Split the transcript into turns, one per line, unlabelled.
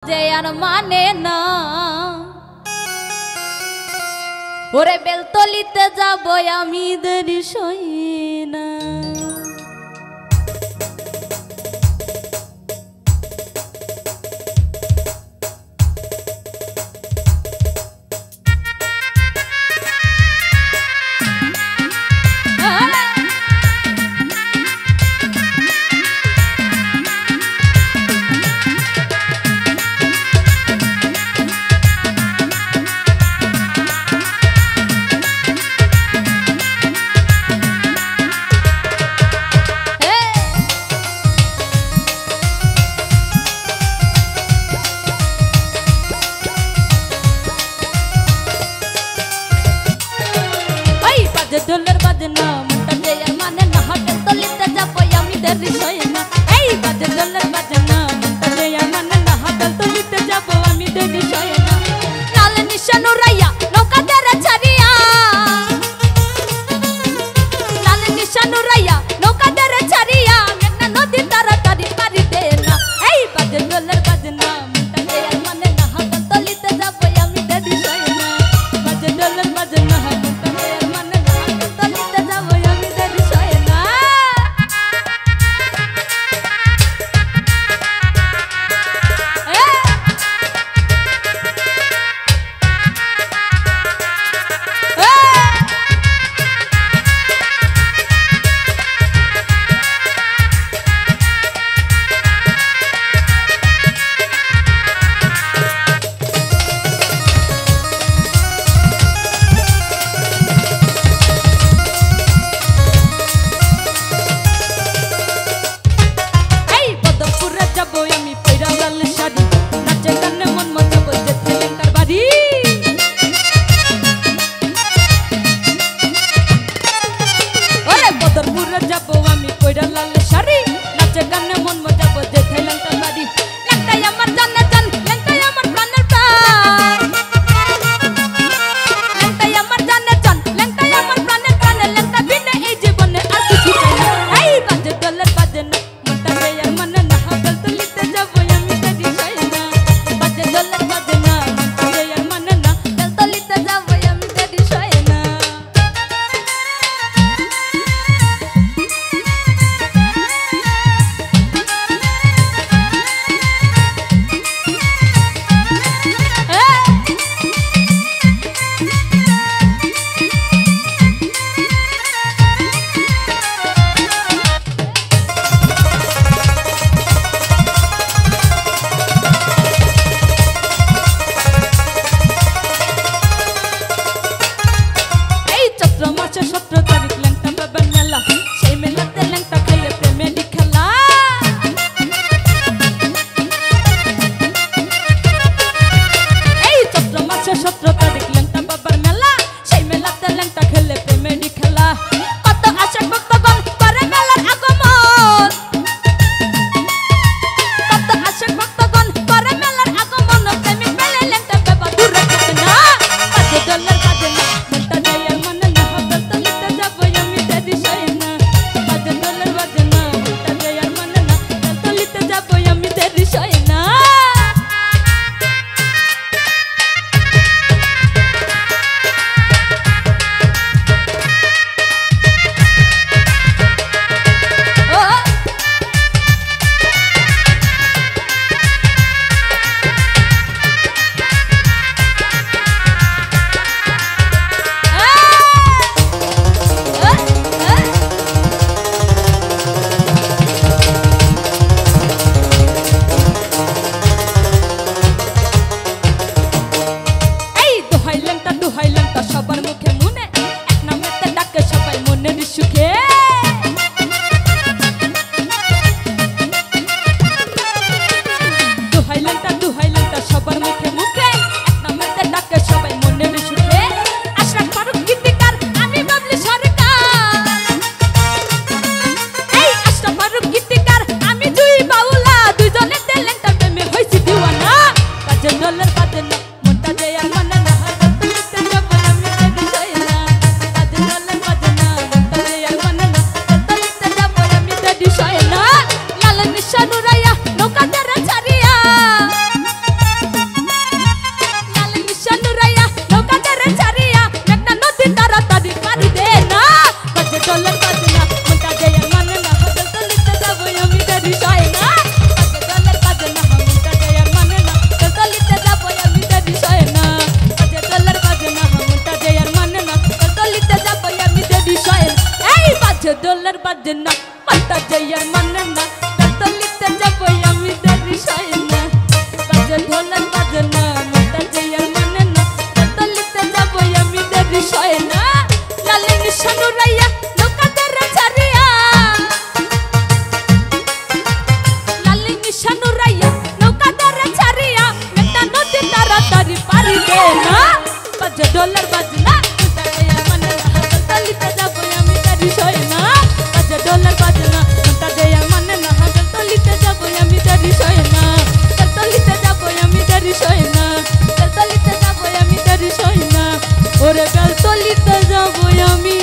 যে আর মানে না ওরে বেলতলিতে যাব আমি দেরি সই না। ঢোলের বাজনা মনটা যে আর মানে না বেলতলিতে যাব আমি দেরি সই না। এই বাজে ঢোলের বাজনা মনটা যে আর মানে না বেলতলিতে যাব আমি দেরি সই না। লাল নিশান উড়াইয়া নৌকা দেরে ছাড়িয়া লাল নিশান উড়াইয়া নৌকা দেরে ছাড়িয়া মেঘনা নদী তাড়াতাড়ি পারি দে না। এই বাজে ঢোলের বাজনা মনটা যে আর মানে না বেলতলিতে যাব আমি দেরি সই না। বাজে ঢোলের বাজনা বাজে না মনটা যে আর মানে না বেলতলিতে যাবো আমি দেরি সয় না বাজে ঢোলের বাজে না মনটা যে আর মানে না বেলতলিতে যাবো আমি দেরি সয় না লালে নিশানু রাইয়া নৌকাদের ছাড়িয়া লালে নিশানু রাইয়া নৌকাদের ছাড়িয়া মেটা নদী তাড়াতাড়ি পারি দে না বাজে ঢোলের বাজে না মনটা যে আর মানে না বেলতলিতে যাবো আমি দেরি সয় না বাজে ঢোলের বাজে না মনটা যে আর মানে না বেলতলিতে যাবো আমি দেরি সয় না বেলতলিতে যাবো আমি দেরি সয় না বেলতলিতে যাবো আমি দেরি সয় না ওরে বেলতলিতে যাবো আমি